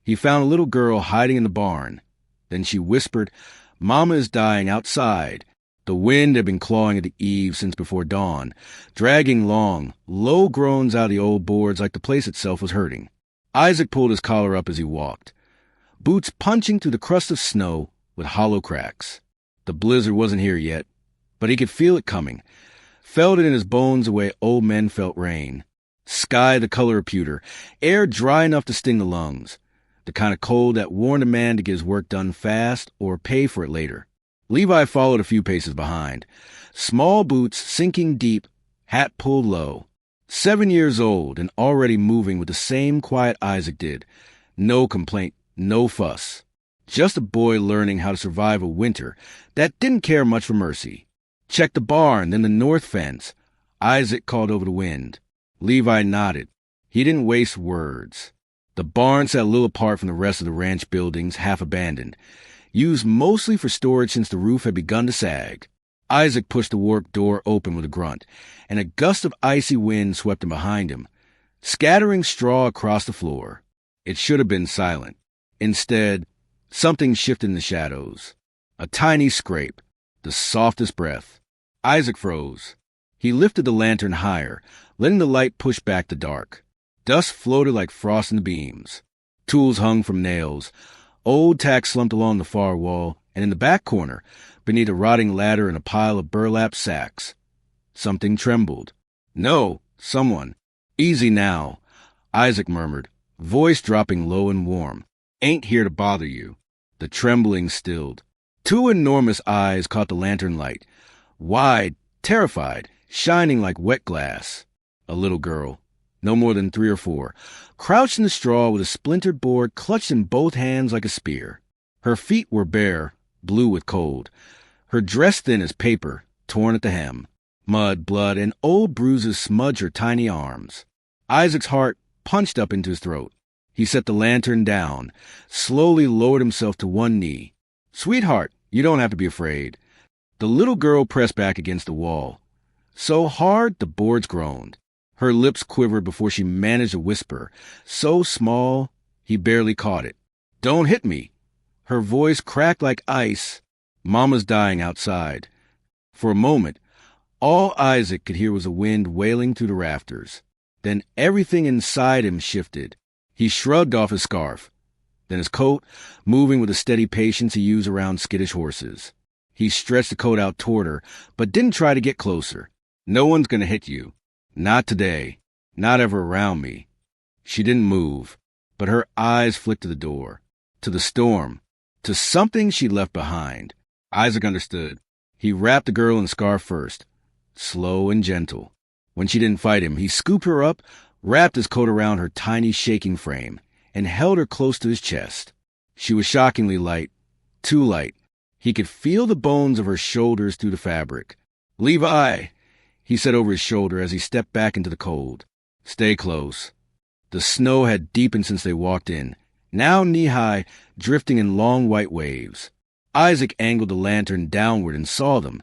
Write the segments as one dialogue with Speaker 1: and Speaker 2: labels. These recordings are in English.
Speaker 1: He found a little girl hiding in the barn. Then she whispered, "Mama is dying outside." The wind had been clawing at the eaves since before dawn, dragging long, low groans out of the old boards like the place itself was hurting. Isaac pulled his collar up as he walked, boots punching through the crust of snow with hollow cracks. The blizzard wasn't here yet, but he could feel it coming, felt it in his bones the way old men felt rain. Sky the color of pewter, air dry enough to sting the lungs, the kind of cold that warned a man to get his work done fast or pay for it later. Levi followed a few paces behind, small boots sinking deep, hat pulled low. 7 years old and already moving with the same quiet Isaac did. No complaint, no fuss. Just a boy learning how to survive a winter that didn't care much for mercy. Check the barn, then the north fence. Isaac called over the wind. Levi nodded. He didn't waste words. The barn sat a little apart from the rest of the ranch buildings, half abandoned, used mostly for storage since the roof had begun to sag. Isaac pushed the warped door open with a grunt, and a gust of icy wind swept him behind him, scattering straw across the floor. It should have been silent. Instead, something shifted in the shadows. A tiny scrape, the softest breath. Isaac froze. He lifted the lantern higher, letting the light push back the dark. Dust floated like frost in the beams. Tools hung from nails. Old tacks slumped along the far wall, and in the back corner, beneath a rotting ladder and a pile of burlap sacks, something trembled. No, someone. Easy now, Isaac murmured, voice dropping low and warm. Ain't here to bother you. The trembling stilled. 2 enormous eyes caught the lantern light, wide, terrified, shining like wet glass. A little girl, no more than 3 or 4, crouched in the straw with a splintered board clutched in both hands like a spear. Her feet were bare, blue with cold. Her dress thin as paper, torn at the hem. Mud, blood, and old bruises smudged her tiny arms. Isaac's heart punched up into his throat. He set the lantern down, slowly lowered himself to one knee. "Sweetheart, you don't have to be afraid." The little girl pressed back against the wall. So hard the boards groaned. Her lips quivered before she managed a whisper, so small he barely caught it. "Don't hit me." Her voice cracked like ice. "Mama's dying outside." For a moment, all Isaac could hear was the wind wailing through the rafters. Then everything inside him shifted. He shrugged off his scarf, then his coat, moving with the steady patience he used around skittish horses. He stretched the coat out toward her, but didn't try to get closer. "No one's going to hit you. Not today. Not ever around me." She didn't move, but her eyes flicked to the door, to the storm, to something she'd left behind. Isaac understood. He wrapped the girl in the scarf first, slow and gentle. When she didn't fight him, he scooped her up, wrapped his coat around her tiny shaking frame, and held her close to his chest. She was shockingly light, too light. He could feel the bones of her shoulders through the fabric. "Levi!" he said over his shoulder as he stepped back into the cold. "Stay close." The snow had deepened since they walked in, now knee-high, drifting in long white waves. Isaac angled the lantern downward and saw them.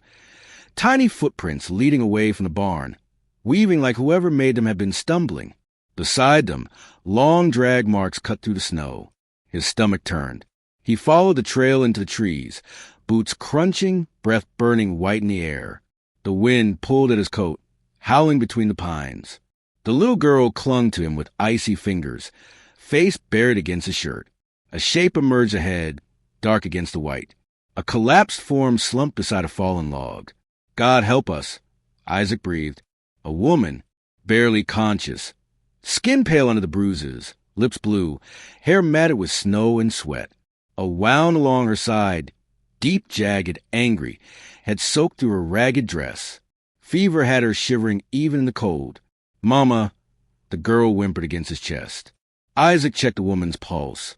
Speaker 1: Tiny footprints leading away from the barn, weaving like whoever made them had been stumbling. Beside them, long drag marks cut through the snow. His stomach turned. He followed the trail into the trees, boots crunching, breath burning white in the air. The wind pulled at his coat, howling between the pines. The little girl clung to him with icy fingers, face buried against his shirt. A shape emerged ahead, dark against the white. A collapsed form slumped beside a fallen log. "God help us," Isaac breathed. A woman, barely conscious, skin pale under the bruises, lips blue, hair matted with snow and sweat. A wound along her side, deep, jagged, angry, had soaked through her ragged dress. Fever had her shivering even in the cold. "Mama," the girl whimpered against his chest. Isaac checked the woman's pulse.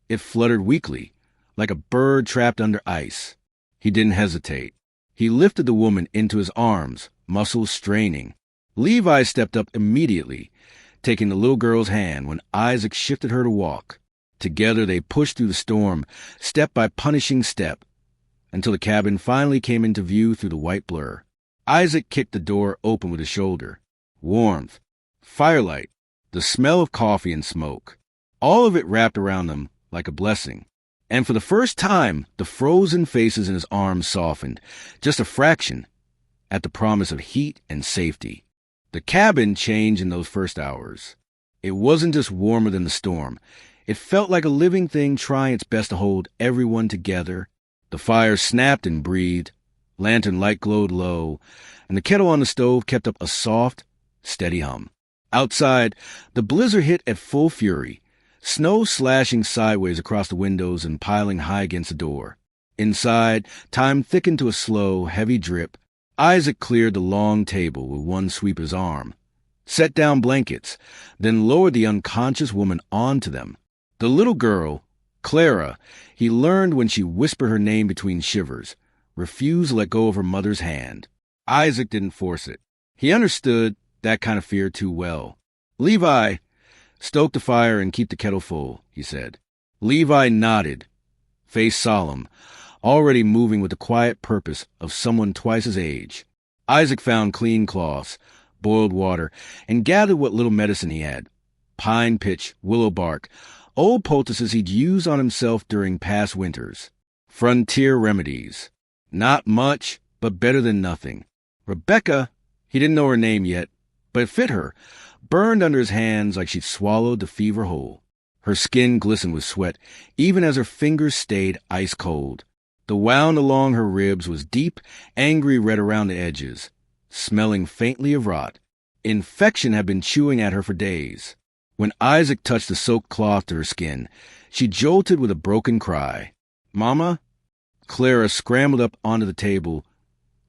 Speaker 1: It fluttered weakly, like a bird trapped under ice. He didn't hesitate. He lifted the woman into his arms, muscles straining. Levi stepped up immediately, taking the little girl's hand when Isaac shifted her to walk. Together they pushed through the storm, step by punishing step, until the cabin finally came into view through the white blur. Isaac kicked the door open with his shoulder. Warmth, firelight, the smell of coffee and smoke. all of it wrapped around them like a blessing. And for the first time, the frozen faces in his arms softened, just a fraction, at the promise of heat and safety. The cabin changed in those first hours. It wasn't just warmer than the storm. It felt like a living thing trying its best to hold everyone together. The fire snapped and breathed, lantern light glowed low, and the kettle on the stove kept up a soft, steady hum. Outside, the blizzard hit at full fury, snow slashing sideways across the windows and piling high against the door. Inside, time thickened to a slow, heavy drip. Isaac cleared the long table with one sweep of his arm, set down blankets, then lowered the unconscious woman onto them. The little girl, Clara, he learned when she whispered her name between shivers, refused to let go of her mother's hand. Isaac didn't force it. He understood that kind of fear too well. "Levi, stoke the fire and keep the kettle full," he said. Levi nodded, face solemn, already moving with the quiet purpose of someone twice his age. Isaac found clean cloths, boiled water, and gathered what little medicine he had. Pine pitch, willow bark, old poultices he'd used on himself during past winters. Frontier remedies. Not much, but better than nothing. Rebecca, he didn't know her name yet, but it fit her, burned under his hands like she'd swallowed the fever whole. Her skin glistened with sweat, even as her fingers stayed ice cold. The wound along her ribs was deep, angry red around the edges, smelling faintly of rot. Infection had been chewing at her for days. When Isaac touched the soaked cloth to her skin, she jolted with a broken cry. "Mama?" Clara scrambled up onto the table,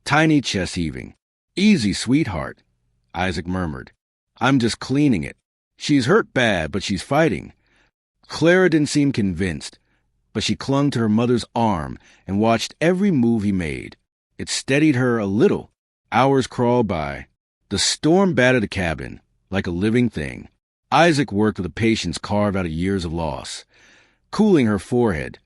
Speaker 1: tiny chest heaving. "Easy, sweetheart," Isaac murmured. "I'm just cleaning it. She's hurt bad, but she's fighting." Clara didn't seem convinced, but she clung to her mother's arm and watched every move he made. It steadied her a little. Hours crawled by. The storm battered the cabin like a living thing. Isaac worked with a patience carved out of years of loss, cooling her forehead,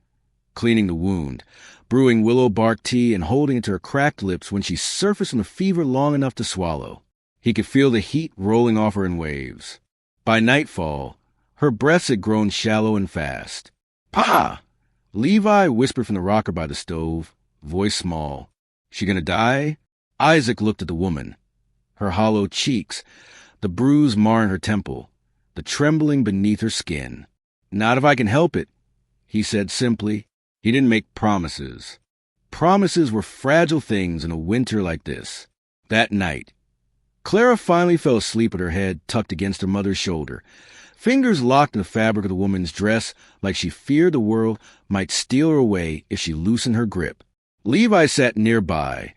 Speaker 1: cleaning the wound, brewing willow bark tea and holding it to her cracked lips when she surfaced from the fever long enough to swallow. He could feel the heat rolling off her in waves. By nightfall, her breaths had grown shallow and fast. "Pa!" Levi whispered from the rocker by the stove, voice small. "She gonna die?" Isaac looked at the woman. Her hollow cheeks, the bruise marring her temple, the trembling beneath her skin. "Not if I can help it," he said simply. He didn't make promises. Promises were fragile things in a winter like this. That night, Clara finally fell asleep with her head tucked against her mother's shoulder, fingers locked in the fabric of the woman's dress like she feared the world might steal her away if she loosened her grip. Levi sat nearby,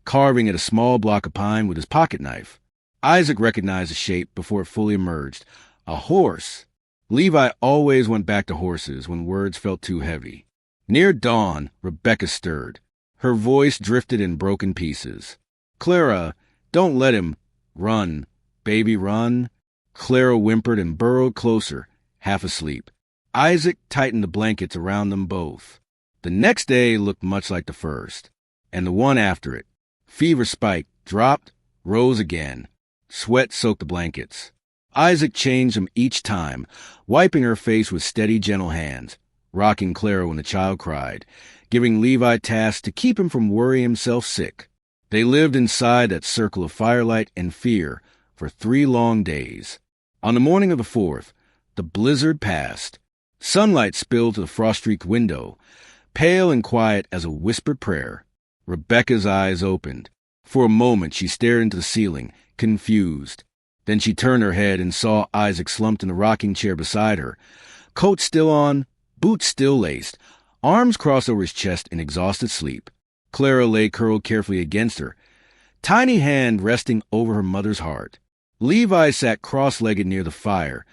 Speaker 1: carving at a small block of pine with his pocket knife. Isaac recognized the shape before it fully emerged. A horse. Levi always went back to horses when words felt too heavy. Near dawn, Rebecca stirred. Her voice drifted in broken pieces. "Clara, don't let him. Run, baby, run." Clara whimpered and burrowed closer, half asleep. Isaac tightened the blankets around them both. The next day looked much like the first, and the one after it. Fever spiked, dropped, rose again. Sweat soaked the blankets. Isaac changed them each time, wiping her face with steady, gentle hands, rocking Clara when the child cried, giving Levi tasks to keep him from worrying himself sick. They lived inside that circle of firelight and fear for 3 long days. On the morning of the 4th, the blizzard passed. Sunlight spilled to the frost-streaked window, pale and quiet as a whispered prayer. Rebecca's eyes opened. For a moment she stared into the ceiling, confused. Then she turned her head and saw Isaac slumped in the rocking chair beside her, coat still on, boots still laced, arms crossed over his chest in exhausted sleep. Clara lay curled carefully against her, tiny hand resting over her mother's heart. Levi sat cross-legged near the fire,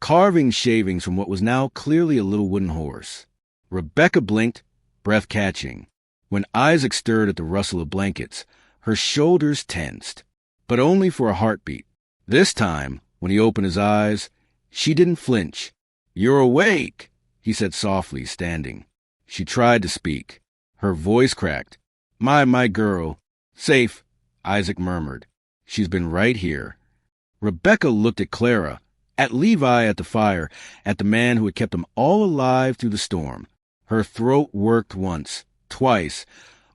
Speaker 1: carving shavings from what was now clearly a little wooden horse. Rebecca blinked, breath catching. When Isaac stirred at the rustle of blankets, her shoulders tensed, but only for a heartbeat. This time, when he opened his eyes, she didn't flinch. "You're awake," he said softly, standing. She tried to speak. Her voice cracked. My girl. Safe," Isaac murmured. "She's been right here." Rebecca looked at Clara, At Levi at the fire, at the man who had kept them all alive through the storm. Her throat worked once, twice,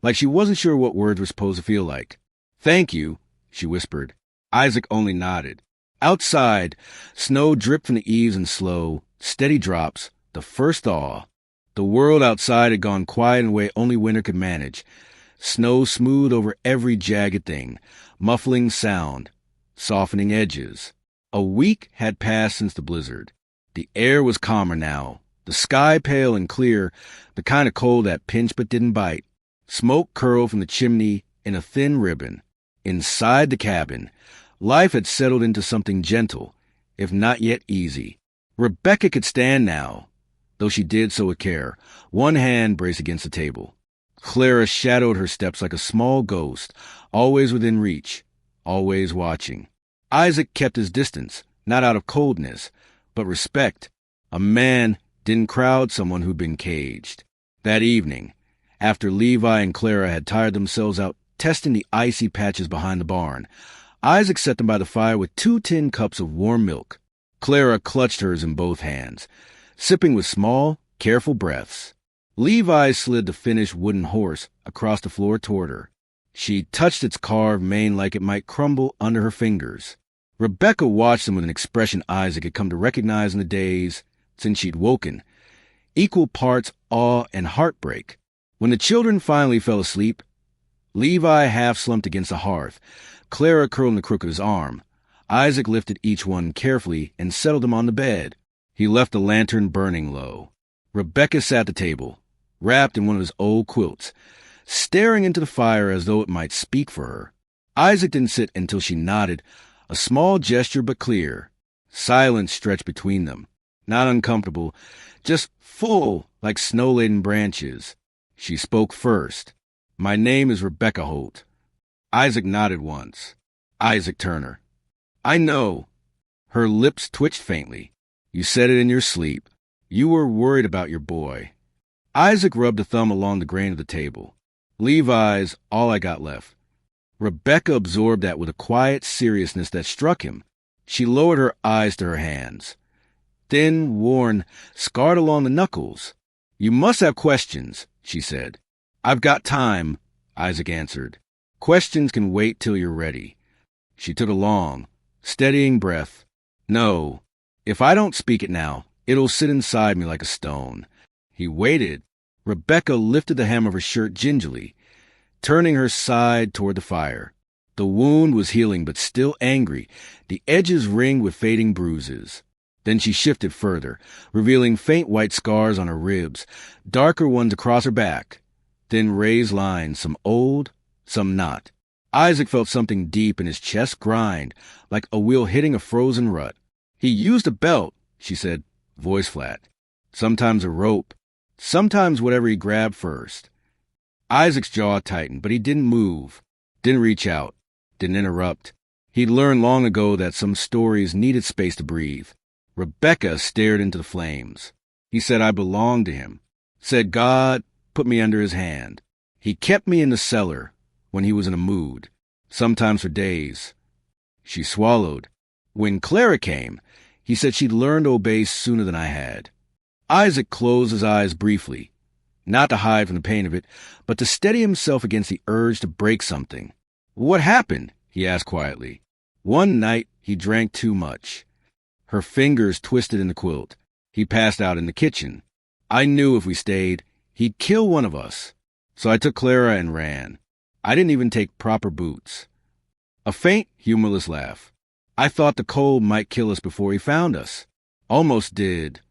Speaker 1: like she wasn't sure what words were supposed to feel like. "Thank you," she whispered. Isaac only nodded. Outside, snow dripped from the eaves in slow, steady drops, the first thaw. The world outside had gone quiet in a way only winter could manage. Snow smoothed over every jagged thing, muffling sound, softening edges. A week had passed since the blizzard. The air was calmer now, the sky pale and clear, the kind of cold that pinched but didn't bite. Smoke curled from the chimney in a thin ribbon. Inside the cabin, life had settled into something gentle, if not yet easy. Rebecca could stand now, though she did so with care, one hand braced against the table. Clara shadowed her steps like a small ghost, always within reach, always watching. Isaac kept his distance, not out of coldness, but respect. A man didn't crowd someone who'd been caged. That evening, after Levi and Clara had tired themselves out testing the icy patches behind the barn, Isaac set them by the fire with 2 tin cups of warm milk. Clara clutched hers in both hands, sipping with small, careful breaths. Levi slid the finished wooden horse across the floor toward her. She touched its carved mane like it might crumble under her fingers. Rebecca watched him with an expression Isaac had come to recognize in the days since she'd woken, equal parts awe and heartbreak. When the children finally fell asleep, Levi half-slumped against the hearth, Clara curled in the crook of his arm. Isaac lifted each one carefully and settled them on the bed. He left the lantern burning low. Rebecca sat at the table, wrapped in one of his old quilts, staring into the fire as though it might speak for her. Isaac didn't sit until she nodded, a small gesture but clear. Silence stretched between them, not uncomfortable, just full like snow-laden branches. She spoke first. "My name is Rebecca Holt." Isaac nodded once. "Isaac Turner." "I know." Her lips twitched faintly. "You said it in your sleep. You were worried about your boy." Isaac rubbed a thumb along the grain of the table. "Levi's all I got left." Rebecca absorbed that with a quiet seriousness that struck him. She lowered her eyes to her hands. Thin, worn, scarred along the knuckles. "You must have questions," she said. "I've got time," Isaac answered. "Questions can wait till you're ready." She took a long, steadying breath. "No, if I don't speak it now, it'll sit inside me like a stone." He waited. Rebecca lifted the hem of her shirt gingerly, turning her side toward the fire. The wound was healing but still angry, the edges ringed with fading bruises. Then she shifted further, revealing faint white scars on her ribs, darker ones across her back, thin raised lines, some old, some not. Isaac felt something deep in his chest grind, like a wheel hitting a frozen rut. "He used a belt," she said, voice flat. "Sometimes a rope, sometimes whatever he grabbed first." Isaac's jaw tightened, but he didn't move, didn't reach out, didn't interrupt. He'd learned long ago that some stories needed space to breathe. Rebecca stared into the flames. "He said I belonged to him. Said God put me under his hand. He kept me in the cellar when he was in a mood, sometimes for days." She swallowed. "When Clara came, he said she'd learned to obey sooner than I had." Isaac closed his eyes briefly, not to hide from the pain of it, but to steady himself against the urge to break something. "What happened?" he asked quietly. "One night he drank too much." Her fingers twisted in the quilt. "He passed out in the kitchen. I knew if we stayed, he'd kill one of us. So I took Clara and ran. I didn't even take proper boots." A faint, humorless laugh. "I thought the cold might kill us before he found us." "Almost did."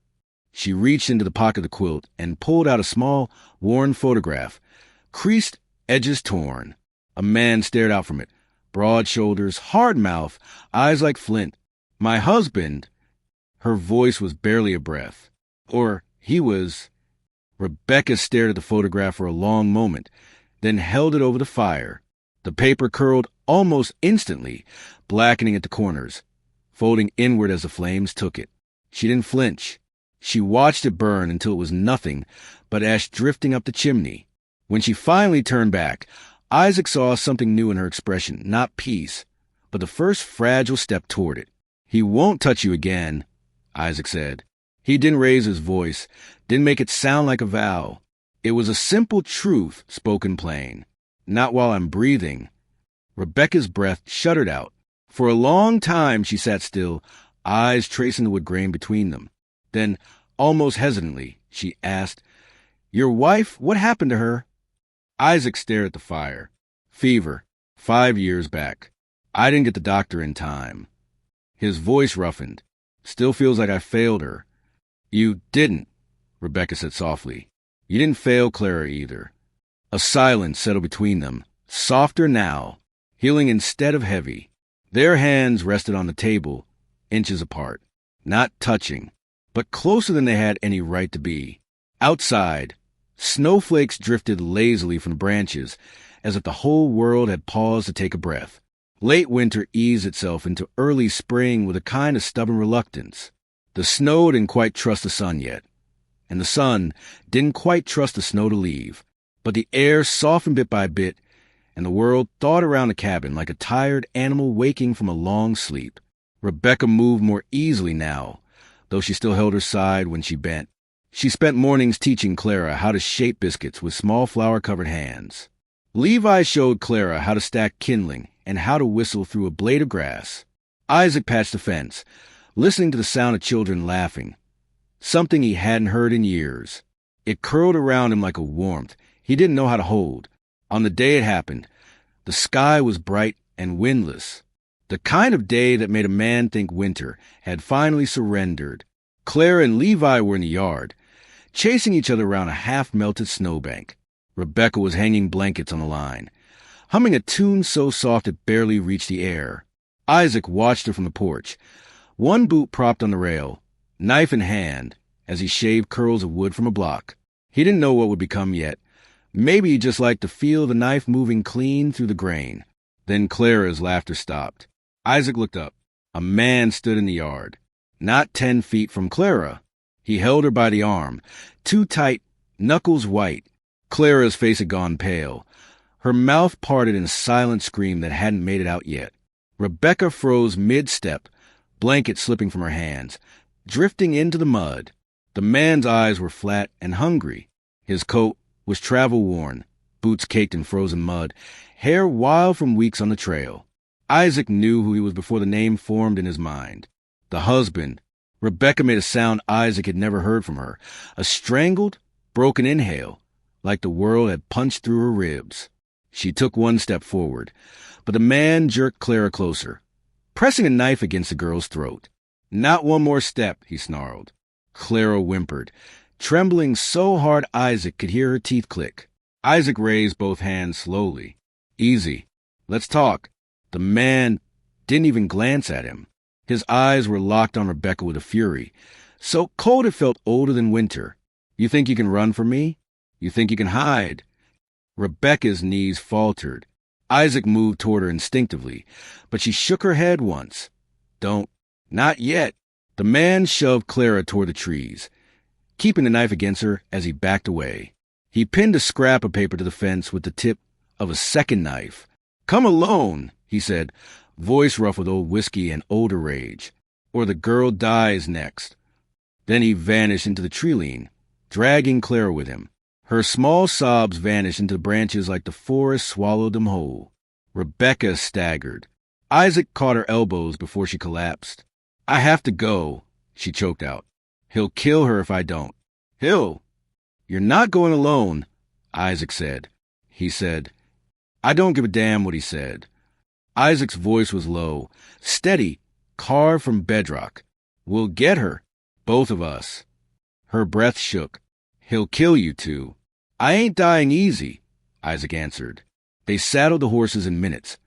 Speaker 1: She reached into the pocket of the quilt and pulled out a small, worn photograph, creased, edges torn. A man stared out from it, broad shoulders, hard mouth, eyes like flint. "My husband." Her voice was barely a breath. "Or he was." Rebecca stared at the photograph for a long moment, then held it over the fire. The paper curled almost instantly, blackening at the corners, folding inward as the flames took it. She didn't flinch. She watched it burn until it was nothing but ash drifting up the chimney. When she finally turned back, Isaac saw something new in her expression, not peace, but the first fragile step toward it. "He won't touch you again," Isaac said. He didn't raise his voice, didn't make it sound like a vow. It was a simple truth spoken plain. Not while I'm breathing. Rebecca's breath shuddered out. For a long time she sat still, eyes tracing the wood grain between them. Then, almost hesitantly, she asked, "Your wife, what happened to her?" Isaac stared at the fire. "Fever. 5 years back. I didn't get the doctor in time." His voice roughened. "Still feels like I failed her." "You didn't," Rebecca said softly. "You didn't fail Clara either." A silence settled between them, softer now, healing instead of heavy. Their hands rested on the table, inches apart, not touching, but closer than they had any right to be. Outside, snowflakes drifted lazily from the branches, as if the whole world had paused to take a breath. Late winter eased itself into early spring with a kind of stubborn reluctance. The snow didn't quite trust the sun yet, and the sun didn't quite trust the snow to leave. But the air softened bit by bit, and the world thawed around the cabin like a tired animal waking from a long sleep. Rebecca moved more easily now, though she still held her side when she bent. She spent mornings teaching Clara how to shape biscuits with small flour-covered hands. Levi showed Clara how to stack kindling and how to whistle through a blade of grass. Isaac patched the fence, listening to the sound of children laughing, something he hadn't heard in years. It curled around him like a warmth he didn't know how to hold. On the day it happened, the sky was bright and windless. The kind of day that made a man think winter had finally surrendered. Clara and Levi were in the yard, chasing each other around a half-melted snowbank. Rebecca was hanging blankets on the line, humming a tune so soft it barely reached the air. Isaac watched her from the porch, one boot propped on the rail, knife in hand, as he shaved curls of wood from a block. He didn't know what would become yet. Maybe he just liked to feel the knife moving clean through the grain. Then Clara's laughter stopped. Isaac looked up. A man stood in the yard, not 10 feet from Clara. He held her by the arm, too tight, knuckles white. Clara's face had gone pale. Her mouth parted in a silent scream that hadn't made it out yet. Rebecca froze mid-step, blanket slipping from her hands, drifting into the mud. The man's eyes were flat and hungry. His coat was travel-worn, boots caked in frozen mud, hair wild from weeks on the trail. Isaac knew who he was before the name formed in his mind. The husband. Rebecca made a sound Isaac had never heard from her, a strangled, broken inhale, like the world had punched through her ribs. She took one step forward, but the man jerked Clara closer, pressing a knife against the girl's throat. "Not one more step," he snarled. Clara whimpered, trembling so hard Isaac could hear her teeth click. Isaac raised both hands slowly. "Easy. Let's talk." The man didn't even glance at him. His eyes were locked on Rebecca with a fury, so cold it felt older than winter. "You think you can run from me? You think you can hide?" Rebecca's knees faltered. Isaac moved toward her instinctively, but she shook her head once. "Don't. Not yet." The man shoved Clara toward the trees, keeping the knife against her as he backed away. He pinned a scrap of paper to the fence with the tip of a second knife. "Come alone," he said, voice rough with old whiskey and older rage, "or the girl dies next." Then he vanished into the tree-line, dragging Clara with him. Her small sobs vanished into the branches like the forest swallowed them whole. Rebecca staggered. Isaac caught her elbows before she collapsed. "I have to go," she choked out. "He'll kill her if I don't." "He'll." "You're not going alone," Isaac said. He said, "I don't give a damn what he said." Isaac's voice was low, steady, carved from bedrock. "We'll get her, both of us." Her breath shook. "He'll kill you two." "I ain't dying easy," Isaac answered. They saddled the horses in minutes,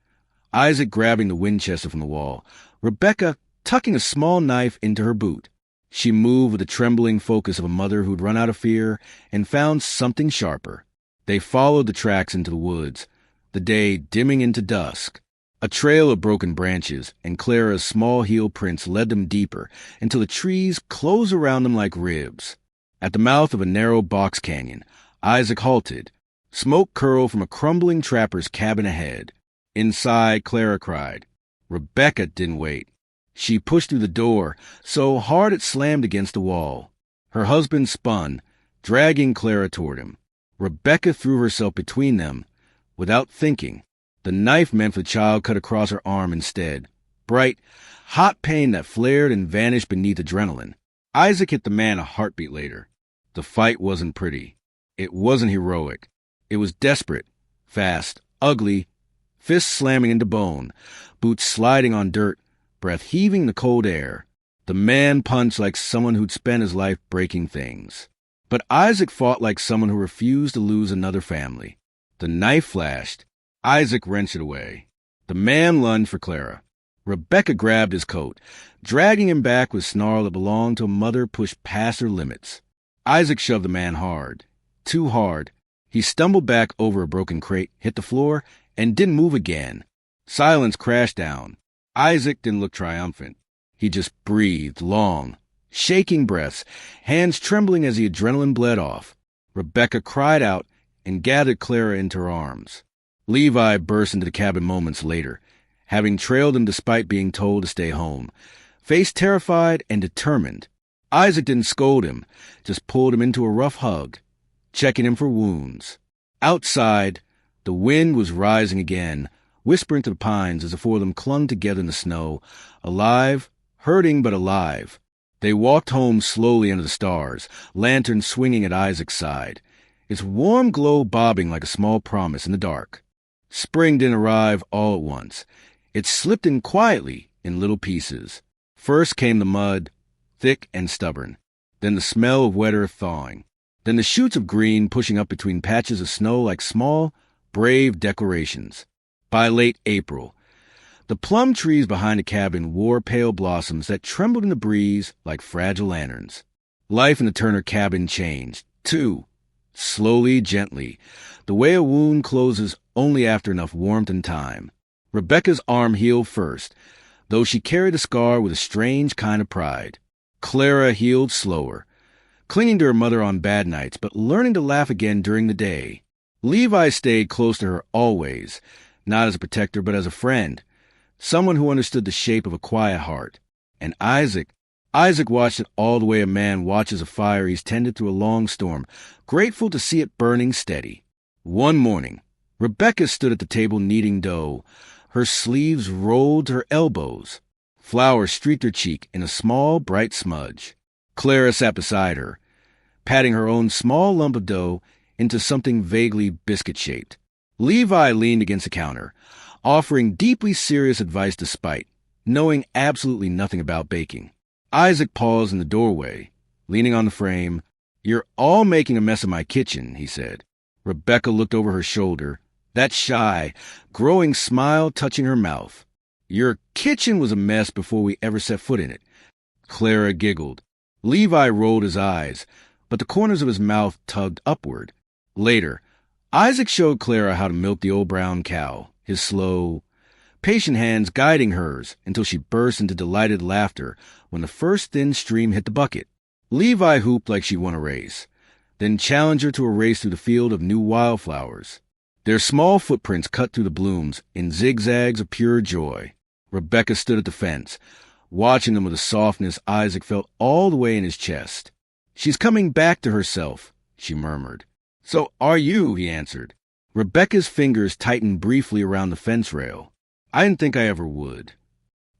Speaker 1: Isaac grabbing the Winchester from the wall, Rebecca tucking a small knife into her boot. She moved with the trembling focus of a mother who'd run out of fear and found something sharper. They followed the tracks into the woods, the day dimming into dusk. A trail of broken branches and Clara's small heel prints led them deeper until the trees closed around them like ribs. At the mouth of a narrow box canyon, Isaac halted. Smoke curled from a crumbling trapper's cabin ahead. Inside, Clara cried. Rebecca didn't wait. She pushed through the door so hard it slammed against the wall. Her husband spun, dragging Clara toward him. Rebecca threw herself between them. Without thinking, the knife meant for the child cut across her arm instead. Bright, hot pain that flared and vanished beneath adrenaline. Isaac hit the man a heartbeat later. The fight wasn't pretty. It wasn't heroic. It was desperate, fast, ugly, fists slamming into bone, boots sliding on dirt, breath heaving in the cold air. The man punched like someone who'd spent his life breaking things. But Isaac fought like someone who refused to lose another family. The knife flashed. Isaac wrenched it away. The man lunged for Clara. Rebecca grabbed his coat, dragging him back with snarl that belonged to a mother pushed past her limits. Isaac shoved the man hard. Too hard. He stumbled back over a broken crate, hit the floor, and didn't move again. Silence crashed down. Isaac didn't look triumphant. He just breathed long, shaking breaths, hands trembling as the adrenaline bled off. Rebecca cried out and gathered Clara into her arms. Levi burst into the cabin moments later, having trailed him despite being told to stay home, faced terrified and determined. Isaac didn't scold him, just pulled him into a rough hug, checking him for wounds. Outside, the wind was rising again, whispering to the pines as the four of them clung together in the snow, alive, hurting but alive. They walked home slowly under the stars, lanterns swinging at Isaac's side, its warm glow bobbing like a small promise in the dark. Spring didn't arrive all at once. It slipped in quietly in little pieces. First came the mud, thick and stubborn, then the smell of wet earth thawing, then the shoots of green pushing up between patches of snow like small, brave declarations. By late April, the plum trees behind the cabin wore pale blossoms that trembled in the breeze like fragile lanterns. Life in the Turner cabin changed, too, slowly, gently, the way a wound closes only after enough warmth and time. Rebecca's arm healed first, though she carried the scar with a strange kind of pride. Clara healed slower, clinging to her mother on bad nights, but learning to laugh again during the day. Levi stayed close to her always, not as a protector, but as a friend, someone who understood the shape of a quiet heart. And Isaac watched it all the way a man watches a fire he's tended through a long storm, grateful to see it burning steady. One morning, Rebecca stood at the table kneading dough, her sleeves rolled to her elbows. Flour streaked her cheek in a small, bright smudge. Clara sat beside her, patting her own small lump of dough into something vaguely biscuit-shaped. Levi leaned against the counter, offering deeply serious advice despite knowing absolutely nothing about baking. Isaac paused in the doorway, leaning on the frame. "You're all making a mess of my kitchen," he said. Rebecca looked over her shoulder, that shy, growing smile touching her mouth. "Your kitchen was a mess before we ever set foot in it." Clara giggled. Levi rolled his eyes, but the corners of his mouth tugged upward. Later, Isaac showed Clara how to milk the old brown cow, his slow, patient hands guiding hers until she burst into delighted laughter when the first thin stream hit the bucket. Levi hooped like she won a race, then challenged her to a race through the field of new wildflowers. Their small footprints cut through the blooms in zigzags of pure joy. Rebecca stood at the fence, watching them with a softness Isaac felt all the way in his chest. "She's coming back to herself," she murmured. "So are you," he answered. Rebecca's fingers tightened briefly around the fence rail. "I didn't think I ever would."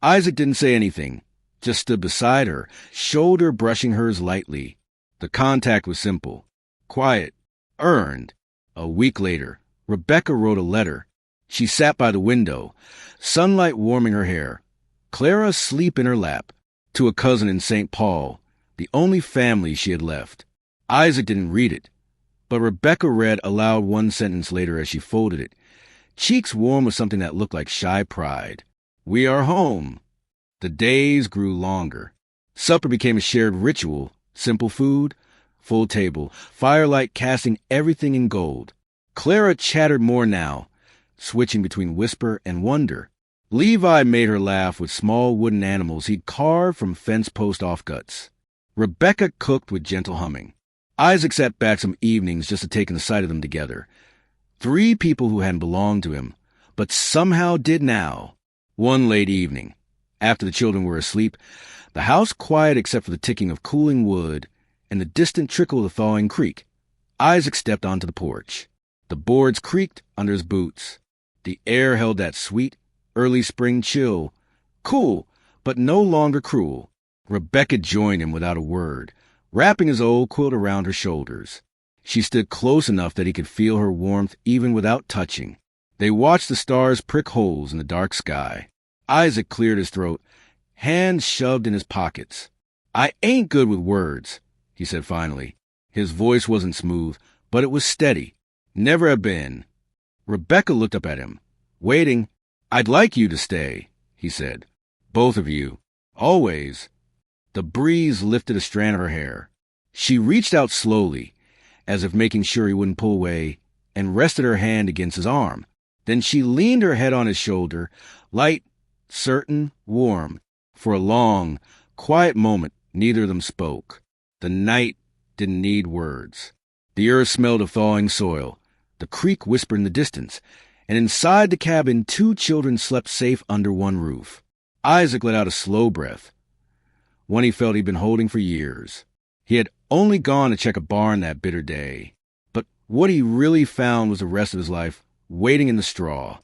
Speaker 1: Isaac didn't say anything, just stood beside her, shoulder brushing hers lightly. The contact was simple, quiet, earned. A week later, Rebecca wrote a letter. She sat by the window, sunlight warming her hair, Clara asleep in her lap, to a cousin in St. Paul, the only family she had left. Isaac didn't read it, but Rebecca read aloud one sentence later as she folded it, cheeks warm with something that looked like shy pride. "We are home." The days grew longer. Supper became a shared ritual, simple food, full table, firelight casting everything in gold. Clara chattered more now, switching between whisper and wonder. Levi made her laugh with small wooden animals he'd carved from fence post offcuts. Rebecca cooked with gentle humming. Isaac sat back some evenings just to take in the sight of them together. 3 people who hadn't belonged to him, but somehow did now. One late evening, After the children were asleep, the house quiet except for the ticking of cooling wood and the distant trickle of the thawing creek. Isaac stepped onto the porch. The boards creaked under his boots. The air held that sweet, early spring chill, cool, but no longer cruel. Rebecca joined him without a word, wrapping his old quilt around her shoulders. She stood close enough that he could feel her warmth even without touching. They watched the stars prick holes in the dark sky. Isaac cleared his throat, hands shoved in his pockets. "I ain't good with words," he said finally. His voice wasn't smooth, but it was steady. "Never have been." Rebecca looked up at him, waiting. "I'd like you to stay," he said. "Both of you. Always." The breeze lifted a strand of her hair. She reached out slowly, as if making sure he wouldn't pull away, and rested her hand against his arm. Then she leaned her head on his shoulder, light, certain, warm. For a long, quiet moment, neither of them spoke. The night didn't need words. The earth smelled of thawing soil. The creek whispered in the distance, and inside the cabin 2 children slept safe under one roof. Isaac let out a slow breath, one he felt he'd been holding for years. He had only gone to check a barn that bitter day, but what he really found was the rest of his life waiting in the straw.